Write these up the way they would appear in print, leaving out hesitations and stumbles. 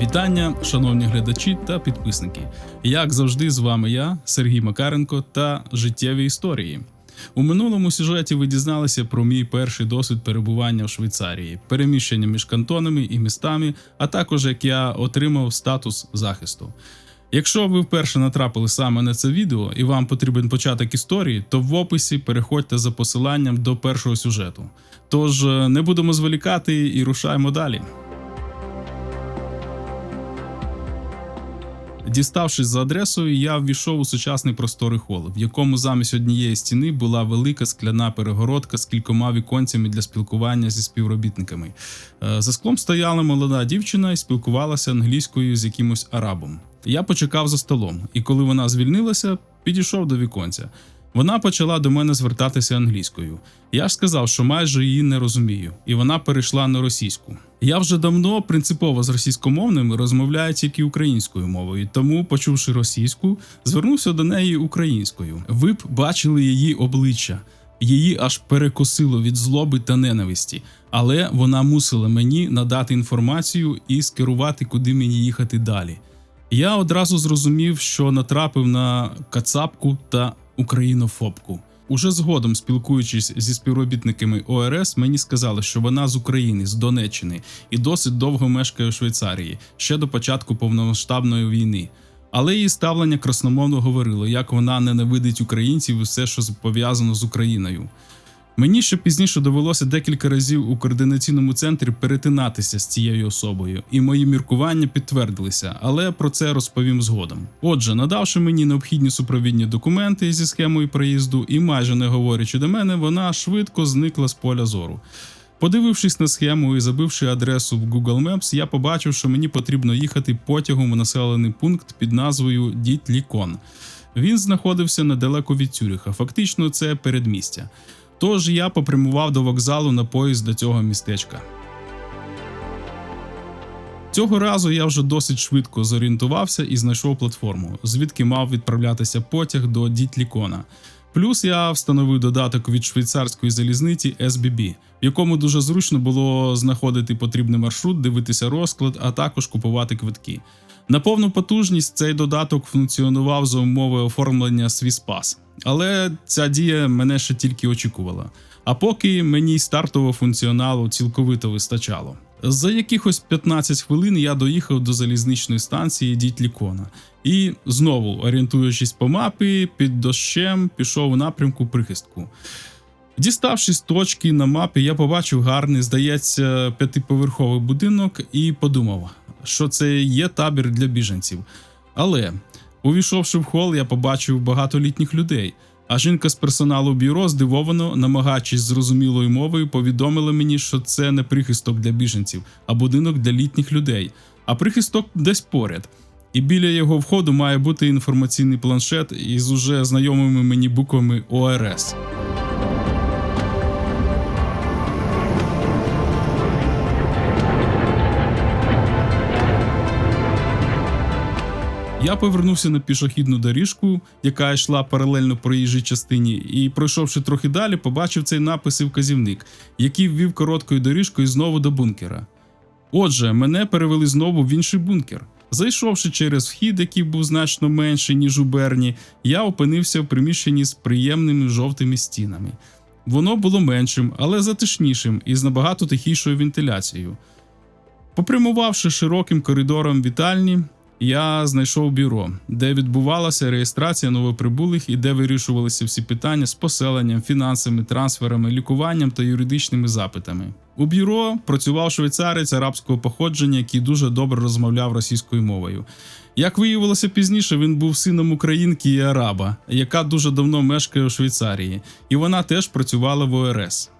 Вітання, шановні глядачі та підписники. Як завжди, з вами я, Сергій Макаренко та життєві історії. У минулому сюжеті ви дізналися про мій перший досвід перебування в Швейцарії, переміщення між кантонами і містами, а також як я отримав статус захисту. Якщо ви вперше натрапили саме на це відео і вам потрібен початок історії, то в описі переходьте за посиланням до першого сюжету. Тож не будемо зволікати і рушаємо далі. Діставшись за адресою, я ввійшов у сучасний просторий хол, в якому замість однієї стіни була велика скляна перегородка з кількома віконцями для спілкування зі співробітниками. За склом стояла молода дівчина і спілкувалася англійською з якимось арабом. Я почекав за столом, і коли вона звільнилася, підійшов до віконця. Вона почала до мене звертатися англійською. Я ж сказав, що майже її не розумію, і вона перейшла на російську. Я вже давно принципово з російськомовними розмовляю тільки українською мовою, тому, почувши російську, звернувся до неї українською. Ви б бачили її обличчя. Її аж перекосило від злоби та ненависті, але вона мусила мені надати інформацію і скерувати, куди мені їхати далі. Я одразу зрозумів, що натрапив на кацапку та українофобку. Уже згодом, спілкуючись зі співробітниками ОРС, мені сказали, що вона з України, з Донеччини і досить довго мешкає у Швейцарії, ще до початку повномасштабної війни. Але її ставлення красномовно говорило, як вона ненавидить українців і все, що пов'язано з Україною. Мені ще пізніше довелося декілька разів у координаційному центрі перетинатися з цією особою, і мої міркування підтвердилися, але про це розповім згодом. Отже, надавши мені необхідні супровідні документи зі схемою проїзду і майже не говорячи до мене, вона швидко зникла з поля зору. Подивившись на схему і забивши адресу в Google Maps, я побачив, що мені потрібно їхати потягом у населений пункт під назвою Дітлікон. Він знаходився недалеко від Цюриха, фактично це передмістя. Тож я попрямував до вокзалу на поїзд до цього містечка. Цього разу я вже досить швидко зорієнтувався і знайшов платформу, звідки мав відправлятися потяг до Дітлікона. Плюс я встановив додаток від швейцарської залізниці SBB, в якому дуже зручно було знаходити потрібний маршрут, дивитися розклад, а також купувати квитки. На повну потужність цей додаток функціонував за умови оформлення Swisspass. Але ця дія мене ще тільки очікувала. А поки мені стартового функціоналу цілковито вистачало. За якихось 15 хвилин я доїхав до залізничної станції Дітлікона. І знову, орієнтуючись по мапі, під дощем пішов у напрямку прихистку. Діставшись з точки на мапі, я побачив гарний, здається, 5-поверховий будинок і подумав, що це є табір для біженців. Але, увійшовши в хол, я побачив багато літніх людей, а жінка з персоналу бюро здивовано, намагаючись зрозумілою мовою, повідомила мені, що це не прихисток для біженців, а будинок для літніх людей, а прихисток десь поряд. І біля його входу має бути інформаційний планшет із уже знайомими мені буквами ОРС. Я повернувся на пішохідну доріжку, яка йшла паралельно проїжджій частині, і, пройшовши трохи далі, побачив цей напис і вказівник, який ввів короткою доріжкою знову до бункера. Отже, мене перевели знову в інший бункер. Зайшовши через вхід, який був значно менший, ніж у Берні, я опинився в приміщенні з приємними жовтими стінами. Воно було меншим, але затишнішим і з набагато тихішою вентиляцією. Попрямувавши широким коридором вітальні, я знайшов бюро, де відбувалася реєстрація новоприбулих і де вирішувалися всі питання з поселенням, фінансами, трансферами, лікуванням та юридичними запитами. У бюро працював швейцарець арабського походження, який дуже добре розмовляв російською мовою. Як виявилося пізніше, він був сином українки і араба, яка дуже давно мешкає у Швейцарії, і вона теж працювала в ОРС.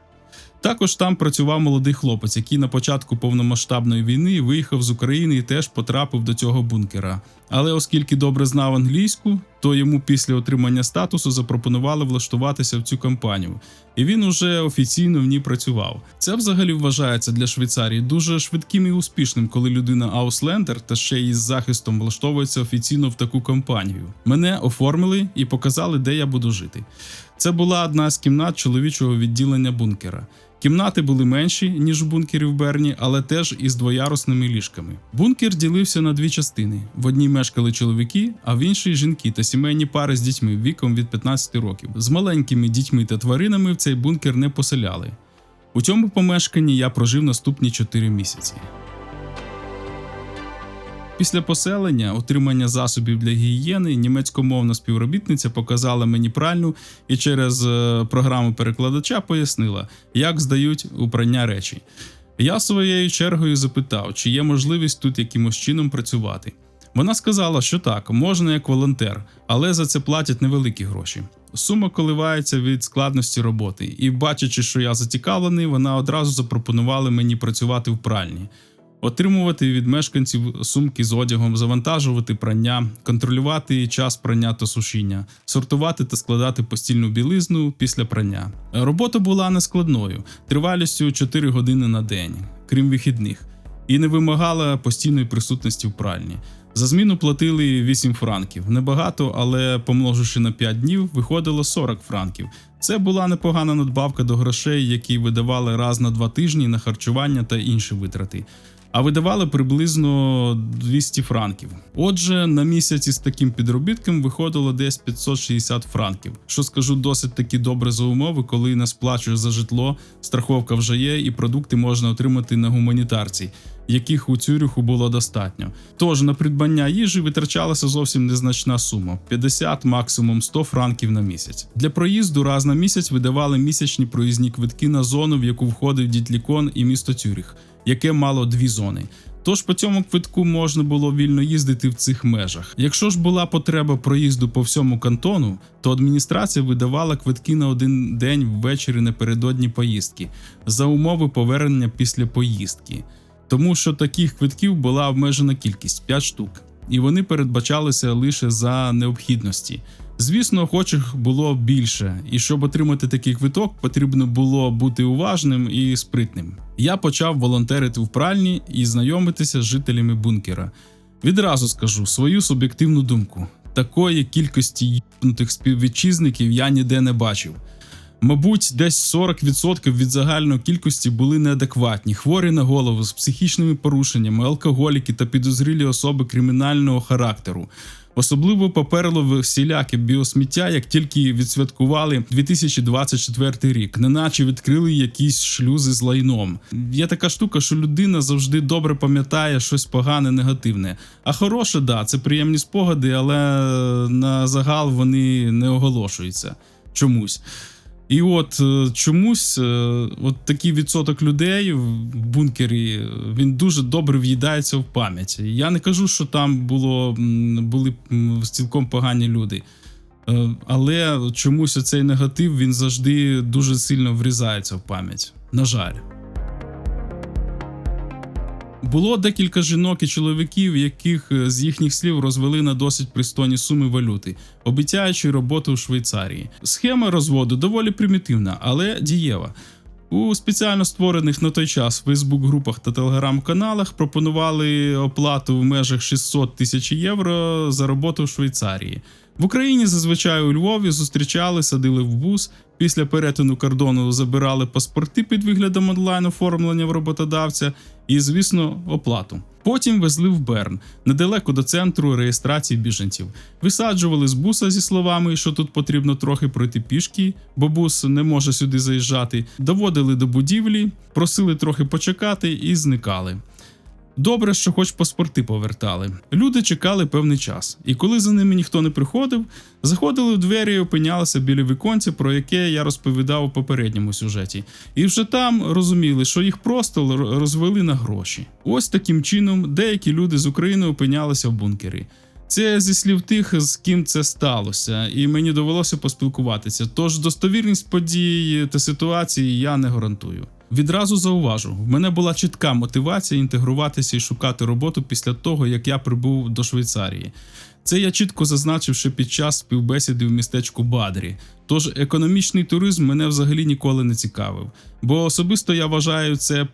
Також там працював молодий хлопець, який на початку повномасштабної війни виїхав з України і теж потрапив до цього бункера. Але оскільки добре знав англійську, то йому після отримання статусу запропонували влаштуватися в цю компанію. І він уже офіційно в ній працював. Це взагалі вважається для Швейцарії дуже швидким і успішним, коли людина ауслендер та ще й з захистом влаштовується офіційно в таку компанію. Мене оформили і показали, де я буду жити. Це була одна з кімнат чоловічого відділення бункера. Кімнати були менші, ніж у бункері в Берні, але теж із двоярусними ліжками. Бункер ділився на дві частини. В одній мешкали чоловіки, а в іншій – жінки та сімейні пари з дітьми віком від 15 років. З маленькими дітьми та тваринами в цей бункер не поселяли. У цьому помешканні я прожив наступні 4 місяці. Після поселення, отримання засобів для гігієни, німецькомовна співробітниця показала мені пральню і через програму перекладача пояснила, як здають у прання речі. Я своєю чергою запитав, чи є можливість тут якимось чином працювати. Вона сказала, що так, можна як волонтер, але за це платять невеликі гроші. Сума коливається від складності роботи, і бачачи, що я зацікавлений, вона одразу запропонувала мені працювати в пральні. Отримувати від мешканців сумки з одягом, завантажувати прання, контролювати час прання та сушіння, сортувати та складати постільну білизну після прання. Робота була нескладною, тривалістю 4 години на день, крім вихідних, і не вимагала постійної присутності в пральні. За зміну платили 8 франків. Небагато, але помноживши на 5 днів, виходило 40 франків. Це була непогана надбавка до грошей, які видавали раз на 2 тижні на харчування та інші витрати. А видавали приблизно 200 франків. Отже, на місяць із таким підробітком виходило десь 560 франків. Що скажу, досить таки добре за умови, коли не сплачуєш за житло, страховка вже є і продукти можна отримати на гуманітарці, яких у Цюриху було достатньо. Тож на придбання їжі витрачалася зовсім незначна сума – 50, максимум 100 франків на місяць. Для проїзду раз на місяць видавали місячні проїзні квитки на зону, в яку входив Дітлікон і місто Цюрих, яке мало 2 зони. Тож по цьому квитку можна було вільно їздити в цих межах. Якщо ж була потреба проїзду по всьому кантону, то адміністрація видавала квитки на 1 день ввечері напередодні поїздки, за умови повернення після поїздки. Тому що таких квитків була обмежена кількість – 5 штук. І вони передбачалися лише за необхідності. Звісно, охочих було більше, і щоб отримати такий квиток, потрібно було бути уважним і спритним. Я почав волонтерити в пральні і знайомитися з жителями бункера. Відразу скажу свою суб'єктивну думку. Такої кількості їбнутих співвітчизників я ніде не бачив. Мабуть, десь 40% від загальної кількості були неадекватні, хворі на голову, з психічними порушеннями, алкоголіки та підозрілі особи кримінального характеру. Особливо поперло всіляке біосміття, як тільки відсвяткували 2024 рік, неначе відкрили якісь шлюзи з лайном. Є така штука, що людина завжди добре пам'ятає щось погане, негативне. А хороше, да, це приємні спогади, але на загал вони не оголошуються чомусь. І от чомусь от такий відсоток людей в бункері, він дуже добре в'їдається в пам'ять. Я не кажу, що там були цілком погані люди, але чомусь оцей негатив, він завжди дуже сильно врізається в пам'ять. На жаль. Було декілька жінок і чоловіків, яких з їхніх слів розвели на досить пристойні суми валюти, обіцяючи роботу у Швейцарії. Схема розводу доволі примітивна, але дієва. У спеціально створених на той час фейсбук-групах та телеграм-каналах пропонували оплату в межах 600 тисяч євро за роботу в Швейцарії. В Україні зазвичай у Львові зустрічали, садили в бус, після перетину кордону забирали паспорти під виглядом онлайн-оформлення в роботодавця і, звісно, оплату. Потім везли в Берн, недалеко до центру реєстрації біженців. Висаджували з буса зі словами, що тут потрібно трохи пройти пішки, бо бус не може сюди заїжджати. Доводили до будівлі, просили трохи почекати і зникали. Добре, що хоч паспорти повертали. Люди чекали певний час, і коли за ними ніхто не приходив, заходили в двері і опинялися біля віконця, про яке я розповідав у попередньому сюжеті. І вже там розуміли, що їх просто розвели на гроші. Ось таким чином деякі люди з України опинялися в бункері. Це зі слів тих, з ким це сталося, і мені довелося поспілкуватися. Тож достовірність подій та ситуації я не гарантую. Відразу зауважу, в мене була чітка мотивація інтегруватися і шукати роботу після того, як я прибув до Швейцарії. Це я чітко зазначив ще під час співбесіди в містечку Бадрі. Тож економічний туризм мене взагалі ніколи не цікавив. Бо особисто я вважаю це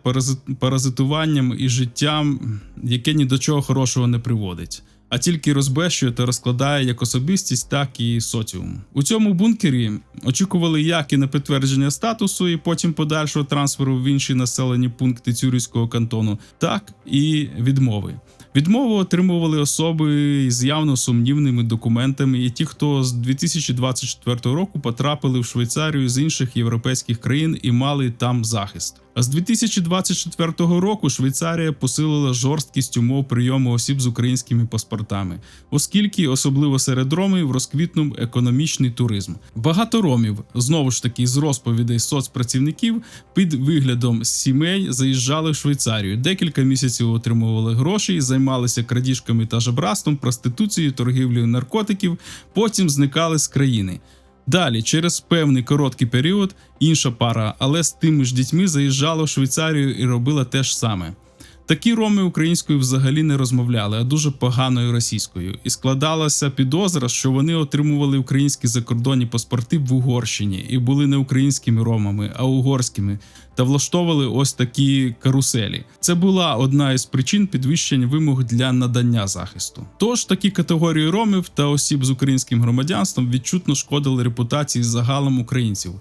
паразитуванням і життям, яке ні до чого хорошого не приводить. а тільки розбещує та розкладає як особистість, так і соціум. У цьому бункері очікували як і на підтвердження статусу і потім подальшого трансферу в інші населені пункти Цюрихського кантону, так і відмови. Відмову отримували особи з явно сумнівними документами і ті, хто з 2024 року потрапили в Швейцарію з інших європейських країн і мали там захист. А з 2024 року Швейцарія посилила жорсткість умов прийому осіб з українськими паспортами, оскільки, особливо серед ромів, розквітнув економічний туризм. Багато ромів, знову ж таки з розповідей соцпрацівників, під виглядом сімей заїжджали в Швейцарію. Декілька місяців отримували гроші, займалися крадіжками та жебратством, проституцією, торгівлею наркотиків, потім зникали з країни. Далі, через певний короткий період, інша пара, але з тими ж дітьми заїжджала в Швейцарію і робила те ж саме. Такі роми українською взагалі не розмовляли, а дуже поганою російською. І складалася підозра, що вони отримували українські закордонні паспорти в Угорщині і були не українськими ромами, а угорськими, та влаштовували ось такі каруселі. Це була одна із причин підвищення вимог для надання захисту. Тож такі категорії ромів та осіб з українським громадянством відчутно шкодили репутації загалом українців.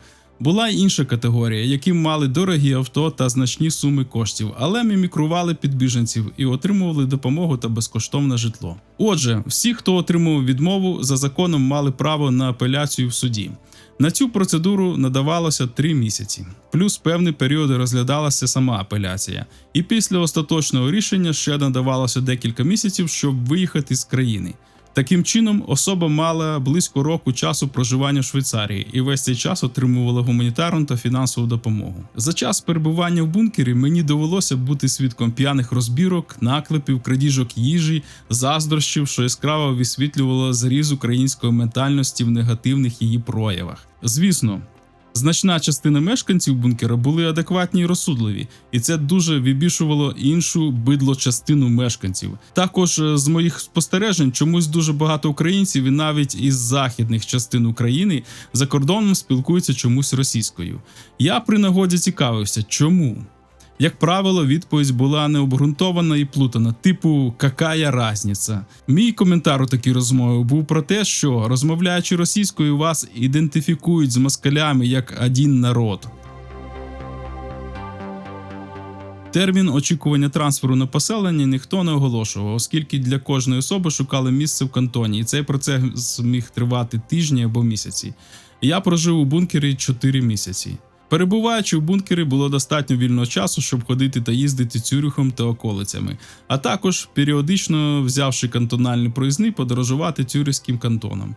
Була й інша категорія, які мали дорогі авто та значні суми коштів, але мімікрували під біженців і отримували допомогу та безкоштовне житло. Отже, всі, хто отримував відмову, за законом мали право на апеляцію в суді. На цю процедуру надавалося 3 місяці, плюс певні періоди розглядалася сама апеляція. І після остаточного рішення ще надавалося декілька місяців, щоб виїхати з країни. Таким чином, особа мала близько року часу проживання в Швейцарії і весь цей час отримувала гуманітарну та фінансову допомогу. За час перебування в бункері мені довелося бути свідком п'яних розбірок, наклепів, крадіжок їжі, заздрощів, що яскраво висвітлювало зріз української ментальності в негативних її проявах. Звісно, значна частина мешканців бункера були адекватні і розсудливі, і це дуже вибішувало іншу бидло-частину мешканців. Також з моїх спостережень чомусь дуже багато українців і навіть із західних частин України за кордоном спілкуються чомусь російською. Я при нагоді цікавився, чому? Як правило, відповідь була необґрунтована і плутана, типу «какая разниця?». Мій коментар у такій розмові був про те, що, розмовляючи російською, вас ідентифікують з москалями як один народ. Термін очікування трансферу на поселення ніхто не оголошував, оскільки для кожної особи шукали місце в кантоні, і цей процес міг тривати тижні або місяці. Я прожив у бункері 4 місяці. Перебуваючи в бункері, було достатньо вільного часу, щоб ходити та їздити Цюрихом та околицями, а також, періодично взявши кантональні проїзни, подорожувати Цюрихським кантоном.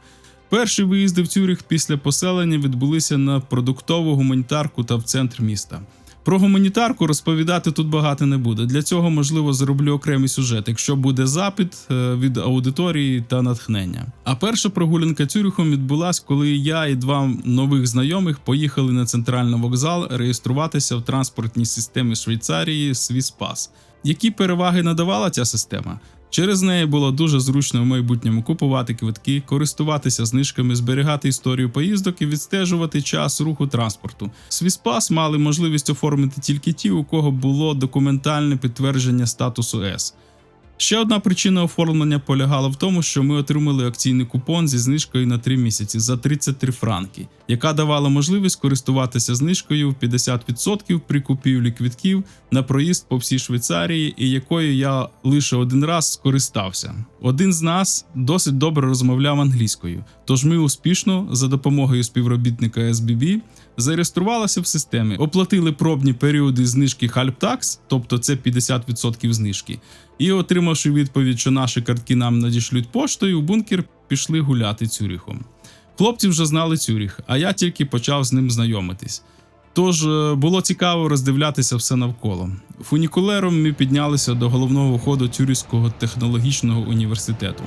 Перші виїзди в Цюрих після поселення відбулися на продуктову гуманітарку та в центр міста. Про гуманітарку розповідати тут багато не буде. Для цього, можливо, зроблю окремий сюжет, якщо буде запит від аудиторії та натхнення. А перша прогулянка Цюрихом відбулась, коли я і 2 нових знайомих поїхали на центральний вокзал реєструватися в транспортній системі Швейцарії Swisspass. Які переваги надавала ця система? Через неї було дуже зручно в майбутньому купувати квитки, користуватися знижками, зберігати історію поїздок і відстежувати час руху транспорту. Swisspass мали можливість оформити тільки ті, у кого було документальне підтвердження статусу С. Ще одна причина оформлення полягала в тому, що ми отримали акційний купон зі знижкою на 3 місяці за 33 франки, яка давала можливість користуватися знижкою в 50% при купівлі квитків на проїзд по всій Швейцарії, і якою я лише один раз скористався. Один з нас досить добре розмовляв англійською, тож ми успішно, за допомогою співробітника SBB, зареєструвалися в системі, оплатили пробні періоди знижки Halbtags, тобто це 50% знижки, і, отримавши відповідь, що наші картки нам надішлють поштою, у бункер пішли гуляти Цюрихом. Хлопці вже знали Цюрих, а я тільки почав з ним знайомитись. Тож було цікаво роздивлятися все навколо. Фунікулером ми піднялися до головного входу Цюрихського технологічного університету.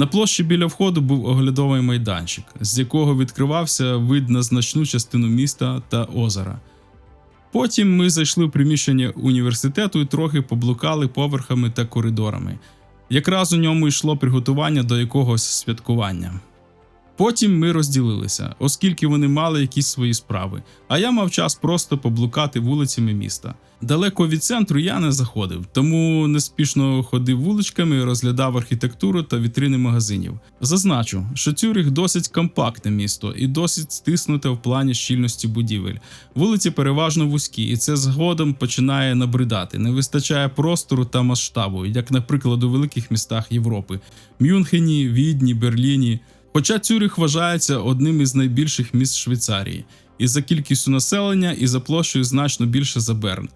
На площі біля входу був оглядовий майданчик, з якого відкривався вид на значну частину міста та озера. Потім ми зайшли в приміщення університету і трохи поблукали поверхами та коридорами. Якраз у ньому йшло приготування до якогось святкування. Потім ми розділилися, оскільки вони мали якісь свої справи, а я мав час просто поблукати вулицями міста. Далеко від центру я не заходив, тому неспішно ходив вуличками і розглядав архітектуру та вітрини магазинів. Зазначу, що Цюрих досить компактне місто і досить стиснуте в плані щільності будівель. Вулиці переважно вузькі, і це згодом починає набридати. Не вистачає простору та масштабу, як, наприклад, у великих містах Європи – Мюнхені, Відні, Берліні. Хоча Цюрих вважається одним із найбільших міст Швейцарії, і за кількістю населення, і за площею значно більше за Берн.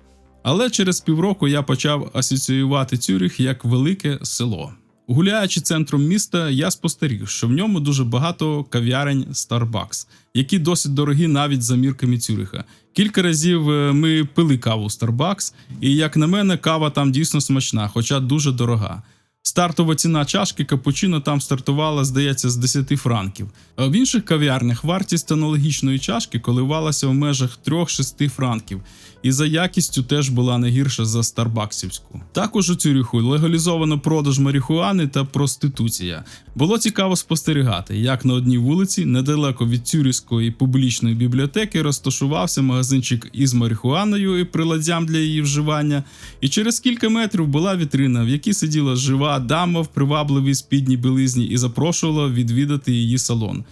Але через півроку я почав асоціювати Цюрих як велике село. Гуляючи центром міста, я спостеріг, що в ньому дуже багато кав'ярень Starbucks, які досить дорогі навіть за мірками Цюриха. Кілька разів ми пили каву в Starbucks, і, як на мене, кава там дійсно смачна, хоча дуже дорога. Стартова ціна чашки капучино там стартувала, здається, з 10 франків. А в інших кав'ярнях вартість аналогічної чашки коливалася в межах 3-6 франків. І за якістю теж була не гірша за старбаксівську. Також у Цюриху легалізовано продаж марихуани та проституція. Було цікаво спостерігати, як на одній вулиці, недалеко від Цюрихської публічної бібліотеки, розташувався магазинчик із марихуаною і приладдям для її вживання, і через кілька метрів була вітрина, в якій сиділа жива дама в привабливій спідній білизні і запрошувала відвідати її салон.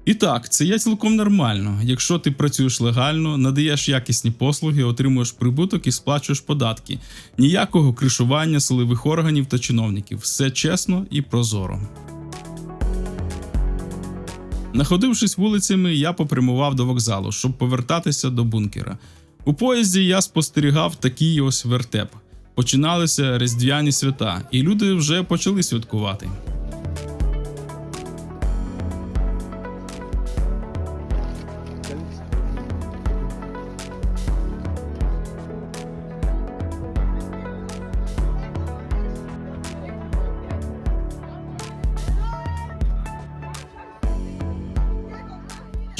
І так, це є цілком нормально. Якщо ти працюєш легально, надаєш якісні послуги, отримуєш прибуток і сплачуєш податки. Ніякого кришування силових органів та чиновників. Все чесно і прозоро. Находившись вулицями, я попрямував до вокзалу, щоб повертатися до бункера. У поїзді я спостерігав такий ось вертеп. Починалися різдвяні свята, і люди вже почали святкувати.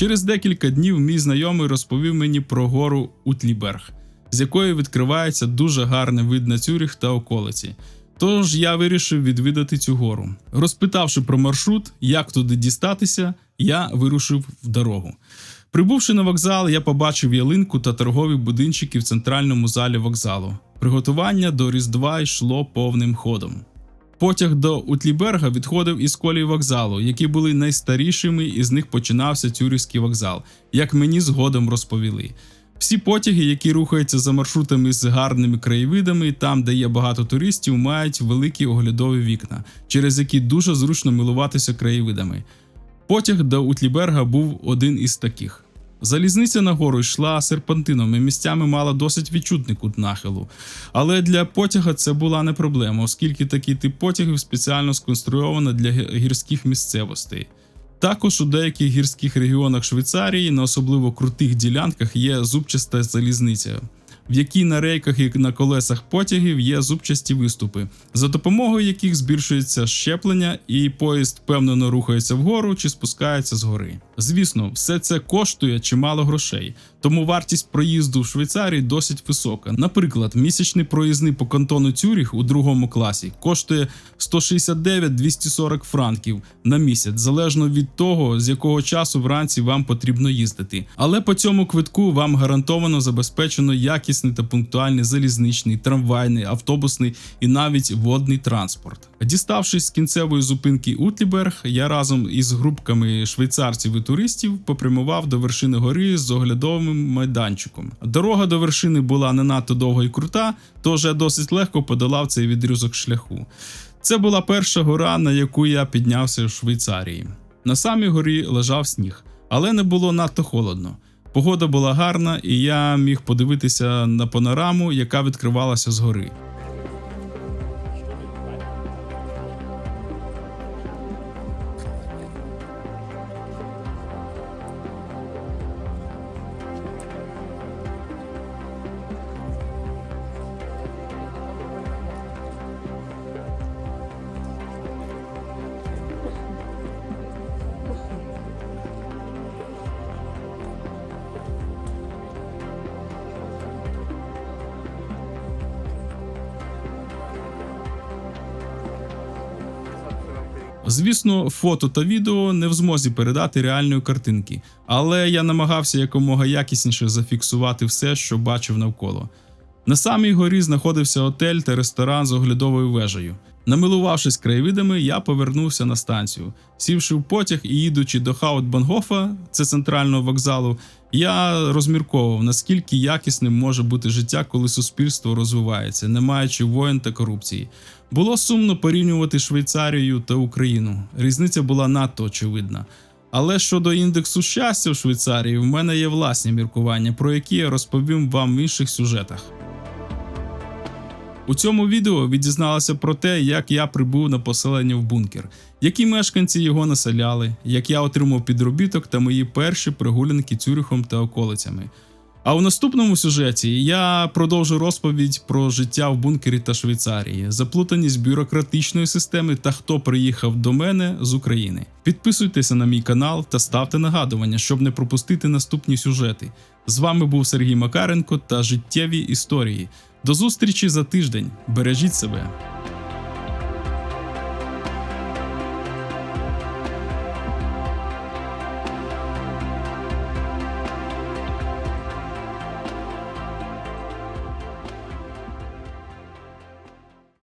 Через декілька днів мій знайомий розповів мені про гору Утліберг, з якої відкривається дуже гарний вид на Цюрих та околиці. Тож я вирішив відвідати цю гору. Розпитавши про маршрут, як туди дістатися, я вирушив в дорогу. Прибувши на вокзал, я побачив ялинку та торгові будинчики в центральному залі вокзалу. Приготування до Різдва йшло повним ходом. Потяг до Утліберга відходив із колій вокзалу, які були найстарішими, і з них починався Цюрихський вокзал, як мені згодом розповіли. Всі потяги, які рухаються за маршрутами з гарними краєвидами, там, де є багато туристів, мають великі оглядові вікна, через які дуже зручно милуватися краєвидами. Потяг до Утліберга був один із таких. Залізниця нагору йшла серпантином і місцями мала досить відчутний кут нахилу. Але для потяга це була не проблема, оскільки такий тип потягів спеціально сконструйовано для гірських місцевостей. Також у деяких гірських регіонах Швейцарії на особливо крутих ділянках є зубчаста залізниця, в якій на рейках і на колесах потягів є зубчасті виступи, за допомогою яких збільшується щеплення і поїзд впевнено рухається вгору чи спускається згори. Звісно, все це коштує чимало грошей, тому вартість проїзду в Швейцарії досить висока. Наприклад, місячний проїзний по кантону Цюрих у другому класі коштує 169-240 франків на місяць, залежно від того, з якого часу вранці вам потрібно їздити. Але по цьому квитку вам гарантовано забезпечено якісний та пунктуальний залізничний, трамвайний, автобусний і навіть водний транспорт. Діставшись з кінцевої зупинки Утліберг, я разом із групками швейцарців і туристів попрямував до вершини гори з оглядовим майданчиком. Дорога до вершини була не надто довга і крута, тож я досить легко подолав цей відрізок шляху. Це була перша гора, на яку я піднявся в Швейцарії. На самій горі лежав сніг, але не було надто холодно. Погода була гарна, і я міг подивитися на панораму, яка відкривалася з гори. Звісно, фото та відео не в змозі передати реальної картинки, але я намагався якомога якісніше зафіксувати все, що бачив навколо. На самій горі знаходився готель та ресторан з оглядовою вежею. Намилувавшись краєвидами, я повернувся на станцію. Сівши в потяг і їдучи до Хаут-Бангофа, це центрального вокзалу, я розмірковував, наскільки якісним може бути життя, коли суспільство розвивається, не маючи воєн та корупції. Було сумно порівнювати Швейцарію та Україну. Різниця була надто очевидна. Але щодо індексу щастя в Швейцарії, в мене є власні міркування, про які я розповім вам в інших сюжетах. У цьому відео ви дізналися про те, як я прибув на поселення в бункер, які мешканці його населяли, як я отримав підробіток та мої перші прогулянки Цюрихом та околицями. А у наступному сюжеті я продовжу розповідь про життя в бункері та Швейцарії, заплутаність бюрократичної системи та хто приїхав до мене з України. Підписуйтеся на мій канал та ставте нагадування, щоб не пропустити наступні сюжети. З вами був Сергій Макаренко та життєві історії. До зустрічі за тиждень. Бережіть себе.